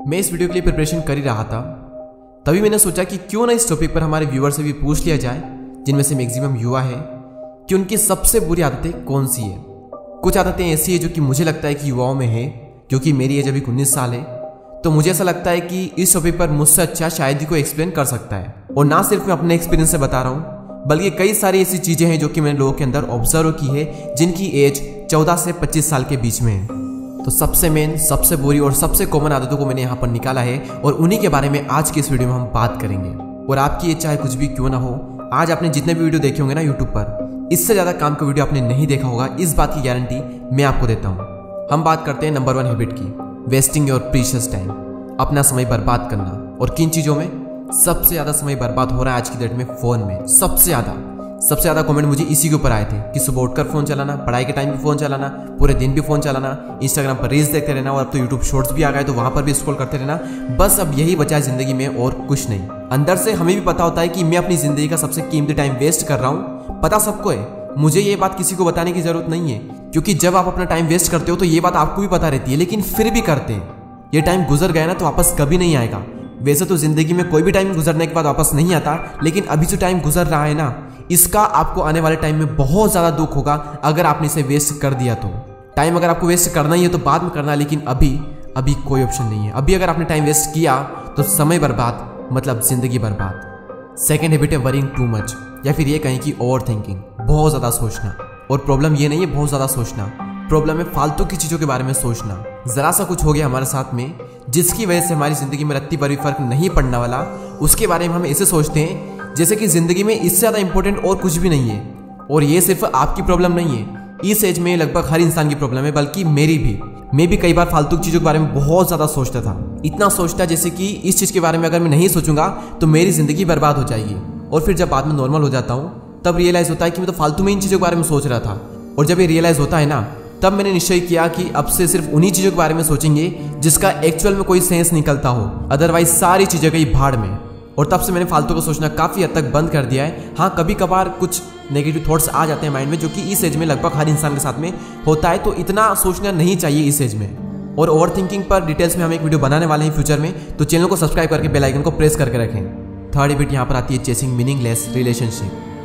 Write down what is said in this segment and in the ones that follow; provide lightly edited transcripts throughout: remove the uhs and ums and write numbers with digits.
मैं इस वीडियो के लिए प्रिपरेशन कर ही रहा था, तभी मैंने सोचा कि क्यों ना इस टॉपिक पर हमारे व्यूअर से भी पूछ लिया जाए, जिनमें से मैक्सिमम युवा है, कि उनकी सबसे बुरी आदतें कौन सी है। कुछ आदतें ऐसी है जो कि मुझे लगता है कि युवाओं में है, क्योंकि मेरी एज अभी 19 साल है, तो मुझे ऐसा लगता है कि इस टॉपिक पर मुझसे अच्छा शायद ही कोई एक्सप्लेन कर सकता है। और ना सिर्फ मैं अपने एक्सपीरियंस से बता रहा हूँ, बल्कि कई सारी ऐसी चीजें हैं जो कि मैंने लोगों के अंदर ऑब्जर्व की है, जिनकी एज 14 से 25 साल के बीच में है। तो सबसे मेन, सबसे बुरी और सबसे कॉमन आदतों को मैंने यहाँ पर निकाला है और उन्हीं के बारे में आज की इस वीडियो में हम बात करेंगे। और आपकी एज चाहे कुछ भी क्यों ना हो, आज आपने जितने भी वीडियो देखे होंगे ना यूट्यूब पर, इससे ज्यादा काम का वीडियो आपने नहीं देखा होगा, इस बात की गारंटी मैं आपको देता हूँ। हम बात करते हैं नंबर 1 हैबिट की, वेस्टिंग योर प्रीशियस टाइम, अपना समय बर्बाद करना। और किन चीजों में सबसे ज्यादा समय बर्बाद हो रहा है आज की डेट में? फोन में। सबसे ज्यादा कमेंट मुझे इसी के ऊपर आए थे कि सुबह उठकर फोन चलाना, पढ़ाई के टाइम भी फोन चलाना, पूरे दिन भी फोन चलाना, इंस्टाग्राम पर रील्स देखते रहना, और अब तो यूट्यूब शॉर्ट्स भी आ गए तो वहां पर भी स्क्रॉल करते रहना। बस अब यही बचा है जिंदगी में और कुछ नहीं। अंदर से हमें भी पता होता है कि मैं अपनी जिंदगी का सबसे कीमती टाइम वेस्ट कर रहा हूँ, पता सबको है। मुझे ये बात किसी को बताने की जरूरत नहीं है, क्योंकि जब आप अपना टाइम वेस्ट करते हो तो ये बात आपको भी पता रहती है, लेकिन फिर भी करते हैं। ये टाइम गुजर गया ना तो वापस कभी नहीं आएगा। वैसे तो जिंदगी में कोई भी टाइम गुजरने के बाद वापस नहीं आता, लेकिन अभी जो टाइम गुजर रहा है ना, इसका आपको आने वाले टाइम में बहुत ज्यादा दुख होगा अगर आपने इसे वेस्ट कर दिया तो। टाइम अगर आपको वेस्ट करना ही है तो बाद में करना, लेकिन अभी कोई ऑप्शन नहीं है। अभी अगर आपने टाइम वेस्ट किया तो समय बर्बाद, मतलब जिंदगी बर्बाद। सेकेंड हैबिट है वरिंग टू मच, या फिर ये कहें कि ओवर थिंकिंग, बहुत ज्यादा सोचना। और प्रॉब्लम ये नहीं है बहुत ज्यादा सोचना, प्रॉब्लम है फालतू की चीजों के बारे में सोचना। जरा सा कुछ हो गया हमारे साथ में जिसकी वजह से हमारी जिंदगी में रत्ती भर भी फर्क नहीं पड़ने वाला, उसके बारे में हम ऐसे सोचते हैं जैसे कि जिंदगी में इससे ज्यादा इंपॉर्टेंट और कुछ भी नहीं है। और ये सिर्फ आपकी प्रॉब्लम नहीं है, इस एज में लगभग हर इंसान की प्रॉब्लम है, बल्कि मेरी भी। मैं भी कई बार फालतू चीजों के बारे में बहुत ज्यादा सोचता था, इतना सोचता जैसे कि इस चीज के बारे में अगर मैं नहीं सोचूंगा तो मेरी जिंदगी बर्बाद हो जाएगी। और फिर जब बाद में नॉर्मल हो जाता हूँ तब रियलाइज होता है कि मैं तो फालतू में इन चीजों के बारे में सोच रहा था। और जब ये रियलाइज होता है ना, तब मैंने निश्चय किया कि अब से सिर्फ उन्हीं चीजों के बारे में सोचेंगे जिसका एक्चुअल में कोई सेंस निकलता हो, अदरवाइज सारी चीजें गई भाड़ में। और तब से मैंने फालतू को सोचना काफी हद तक बंद कर दिया है। हाँ, कभी कभार कुछ नेगेटिव थॉट्स आ जाते हैं माइंड में, जो कि इस एज में लगभग हर इंसान के साथ में होता है, तो इतना सोचना नहीं चाहिए इस एज में। और ओवर थिंकिंग पर डिटेल्स में हम एक वीडियो बनाने वाले हैं फ्यूचर में, तो चैनल को सब्सक्राइब करके बेल आइकन को प्रेस करके रखें। थर्ड हैबिट यहाँ पर आती है चेसिंग मीनिंगलेस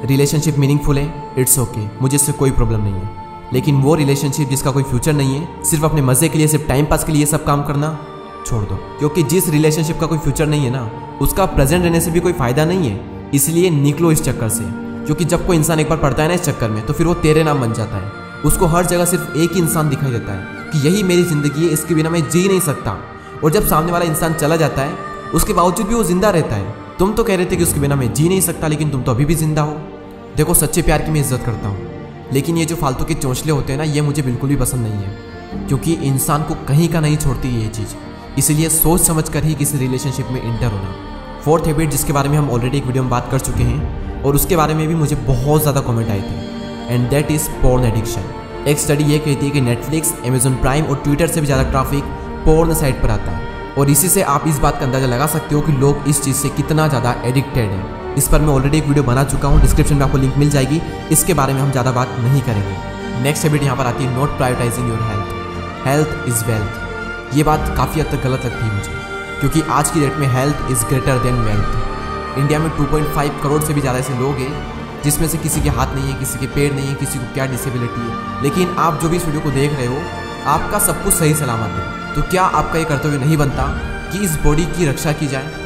रिलेशनशिप मेनिंगफुल है, इट्स ओके, मुझे इससे कोई प्रॉब्लम नहीं है। लेकिन वो रिलेशनशिप जिसका कोई फ्यूचर नहीं है, सिर्फ अपने मजे के लिए, सिर्फ टाइम पास के लिए सब काम करना छोड़ दो। क्योंकि जिस रिलेशनशिप का कोई फ्यूचर नहीं है ना, उसका प्रेजेंट रहने से भी कोई फायदा नहीं है। इसलिए निकलो इस चक्कर से, क्योंकि जब कोई इंसान एक बार पड़ता है ना इस चक्कर में, तो फिर वो तेरे नाम बन जाता है। उसको हर जगह सिर्फ एक ही इंसान दिखाई देता है कि यही मेरी जिंदगी है, इसके बिना मैं जी नहीं सकता। और जब सामने वाला इंसान चला जाता है, उसके बावजूद भी वो जिंदा रहता है। तुम तो कह रहे थे कि उसके बिना मैं जी नहीं सकता, लेकिन तुम तो अभी भी जिंदा हो। देखो, सच्चे प्यार की मैं इज्जत करता हूँ, लेकिन ये जो फालतू के चौंचले होते हैं ना, ये मुझे बिल्कुल भी पसंद नहीं है, क्योंकि इंसान को कहीं का नहीं छोड़ती ये चीज़। इसलिए सोच समझ कर ही किसी रिलेशनशिप में इंटर होना। फोर्थ हैबिट, जिसके बारे में हम ऑलरेडी एक वीडियो में बात कर चुके हैं, और उसके बारे में भी मुझे बहुत ज़्यादा कमेंट आए थे, and that is porn addiction. एक स्टडी ये कहती है कि नेटफ्लिक्स, अमेजॉन प्राइम और ट्विटर से भी ज़्यादा ट्रैफिक पोर्न साइट पर आता है। और इसी से आप इस बात का अंदाजा लगा सकते हो कि लोग इस चीज़ से कितना ज़्यादा एडिक्टेड हैं। इस पर मैं ऑलरेडी एक वीडियो बना चुका हूँ, डिस्क्रिप्शन में आपको लिंक मिल जाएगी, इसके बारे में हम ज़्यादा बात नहीं करेंगे। नेक्स्ट हैबिट यहाँ पर आती है not prioritising your health is wealth. ये बात काफ़ी हद तक गलत लगती है मुझे, क्योंकि आज की डेट में health is greater than wealth. India में 2.5 करोड़ से भी ज़्यादा ऐसे लोग हैं जिसमें से किसी के हाथ नहीं है, किसी के पैर नहीं है, किसी को क्या डिसेबिलिटी है। लेकिन आप जो भी इस वीडियो को देख रहे हो, आपका सब कुछ सही सलामत है, तो क्या आपका ये कर्तव्य नहीं बनता कि इस बॉडी की रक्षा की जाए?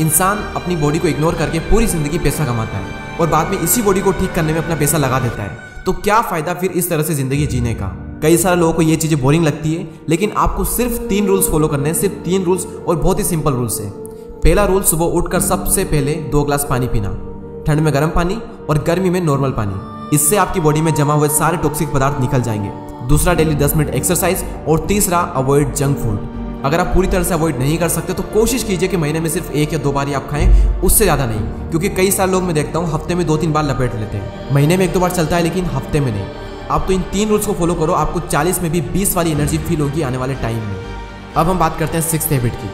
इंसान अपनी बॉडी को इग्नोर करके पूरी जिंदगी पैसा कमाता है और बाद में इसी बॉडी को ठीक करने में अपना पैसा लगा देता है, तो क्या फायदा फिर इस तरह से जिंदगी जीने का? कई सारे लोगों को ये चीजें बोरिंग लगती है, लेकिन आपको सिर्फ 3 रूल्स फॉलो करने हैं, सिर्फ 3 रूल्स, और बहुत ही सिंपल रूल्स है। पहला रूल, सुबह उठकर सबसे पहले 2 ग्लास पानी पीना, ठंड में गर्म पानी और गर्मी में नॉर्मल पानी। इससे आपकी बॉडी में जमा हुए सारे टॉक्सिक पदार्थ निकल जाएंगे। दूसरा, डेली 10 मिनट एक्सरसाइज। और तीसरा, अवॉइड जंक फूड। अगर आप पूरी तरह से अवॉइड नहीं कर सकते तो कोशिश कीजिए कि महीने में सिर्फ 1 या 2 बार ही आप खाएं, उससे ज़्यादा नहीं। क्योंकि कई सारे लोग मैं देखता हूँ हफ्ते में 2-3 बार लपेट लेते हैं। महीने में 1-2 बार चलता है, लेकिन हफ्ते में नहीं। आप तो इन 3 रूल्स को फॉलो करो, आपको 40 में भी 20 वाली एनर्जी फील होगी आने वाले टाइम में। अब हम बात करते हैं 6th हैबिट की,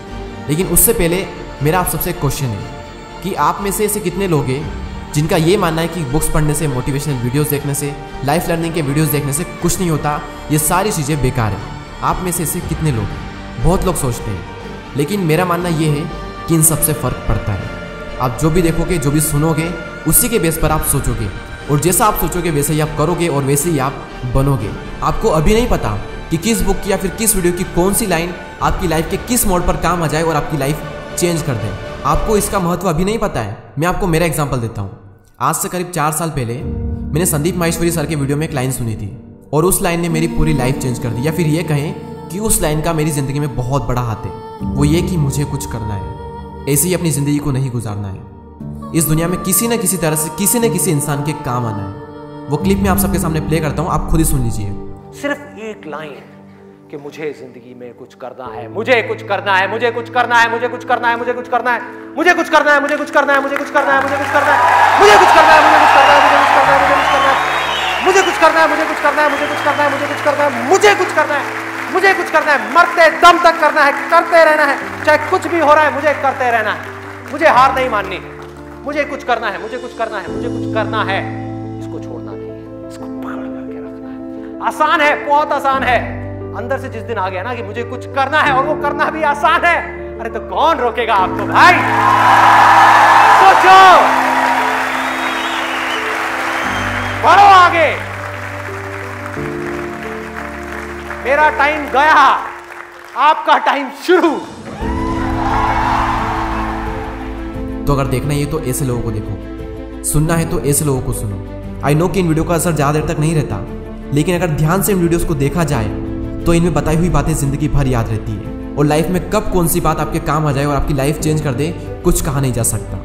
लेकिन उससे पहले मेरा आप सबसे एक क्वेश्चन है कि आप में से ऐसे कितने लोग हैं जिनका ये मानना है कि बुक्स पढ़ने से, मोटिवेशनल वीडियोस देखने से, लाइफ लर्निंग के वीडियोस देखने से कुछ नहीं होता, ये सारी चीज़ें बेकार है। आप में से ऐसे कितने लोग हैं? बहुत लोग सोचते हैं लेकिन मेरा मानना ये है कि इन सबसे फ़र्क पड़ता है। आप जो भी देखोगे, जो भी सुनोगे, उसी के बेस पर आप सोचोगे, और जैसा आप सोचोगे वैसे ही आप करोगे और वैसे ही आप बनोगे। आपको अभी नहीं पता कि किस बुक की या फिर किस वीडियो की कौन सी लाइन आपकी लाइफ के किस मोड़ पर काम आ जाए और आपकी लाइफ चेंज कर दे। आपको इसका महत्व अभी नहीं पता है। मैं आपको मेरा एग्जांपल देता हूँ। आज से करीब 4 साल पहले मैंने संदीप माहेश्वरी सर के वीडियो में एक लाइन सुनी थी, और उस लाइन ने मेरी पूरी लाइफ चेंज कर दी, या फिर ये कहें कि उस लाइन का मेरी ज़िंदगी में बहुत बड़ा हाथ है। वो ये कि मुझे कुछ करना है, ऐसे ही अपनी ज़िंदगी को नहीं गुजारना है। इस दुनिया में किसी न किसी तरह से किसी न किसी इंसान के काम आना है। वो क्लिप मैं आप सबके सामने प्ले करता हूँ, आप खुद ही सुन लीजिए। सिर्फ एक लाइन कि मुझे जिंदगी में कुछ करना है, मुझे कुछ करना है, मुझे कुछ करना है, मुझे कुछ करना है, मुझे कुछ करना है, मुझे कुछ करना है, मुझे कुछ करना है, मुझे कुछ करना है, मुझे कुछ करना है, मुझे कुछ करना है, मुझे कुछ करना है, मुझे कुछ करना है, मुझे कुछ करना है, मुझे कुछ करना है, मुझे कुछ करना है, मुझे कुछ करना है, मुझे कुछ करना है, मरते दम तक करना है, करते रहना है, चाहे कुछ भी हो रहा है, मुझे करते रहना है, मुझे हार नहीं माननी, मुझे कुछ करना है, मुझे कुछ करना है, मुझे कुछ करना है, इसको छोड़ना नहीं है, इसको पकड़ करके रखना है। आसान है, बहुत आसान है। अंदर से जिस दिन आ गया ना कि मुझे कुछ करना है और वो करना भी आसान है, अरे तो कौन रोकेगा आपको भाई? सोचो, बढ़ो आगे। मेरा टाइम गया, आपका टाइम शुरू। तो अगर देखना ही है तो ऐसे लोगों को देखो, सुनना है तो ऐसे लोगों को सुनो। आई नो कि इन वीडियो का असर ज्यादा देर तक नहीं रहता, लेकिन अगर ध्यान से इन वीडियोस को देखा जाए तो इनमें बताई हुई बातें जिंदगी भर याद रहती है, और लाइफ में कब कौन सी बात आपके काम आ जाए और आपकी लाइफ चेंज कर दे, कुछ कहा नहीं जा सकता।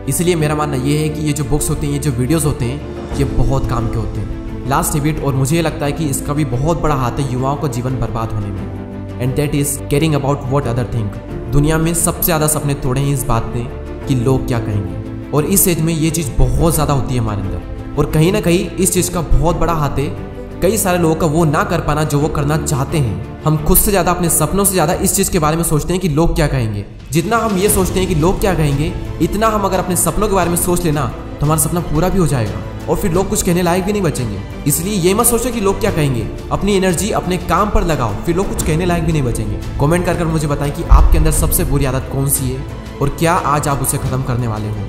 इसलिए मेरा मानना यह है कि ये जो बुक्स होते हैं, ये जो वीडियोस होते हैं, ये बहुत काम के होते हैं। लास्ट हैबिट, और मुझे लगता है कि इसका भी बहुत बड़ा हाथ है युवाओं का जीवन बर्बाद होने में, and that is caring about what other think. दुनिया में सबसे ज्यादा सपने तोड़े हैं इस बात ने कि लोग क्या कहेंगे, और इस एज में ये चीज़ बहुत ज़्यादा होती है हमारे अंदर, और कहीं ना कहीं इस चीज़ का बहुत बड़ा हाथ है कई सारे लोगों का वो ना कर पाना जो वो करना चाहते हैं। हम खुद से ज़्यादा, अपने सपनों से ज़्यादा इस चीज़ के बारे में सोचते हैं कि लोग क्या कहेंगे। जितना हम ये सोचते हैं कि लोग क्या कहेंगे, इतना हम अगर अपने सपनों के बारे में सोच लेना तो हमारा सपना पूरा भी हो जाएगा, और फिर लोग कुछ कहने लायक भी नहीं बचेंगे। इसलिए ये मत सोचो कि लोग क्या कहेंगे, अपनी एनर्जी अपने काम पर लगाओ, फिर लोग कुछ कहने लायक भी नहीं बचेंगे। कमेंट कर मुझे बताएं कि आपके अंदर सबसे बुरी आदत कौन सी है, और क्या आज आप उसे खत्म करने वाले हो।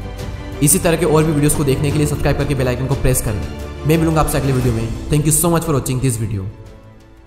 इसी तरह के और भी वीडियोस को देखने के लिए सब्सक्राइब करके बेल आइकन को प्रेस करें। मैं मिलूंगा आपसे अगले वीडियो में। Thank you so much for watching this video.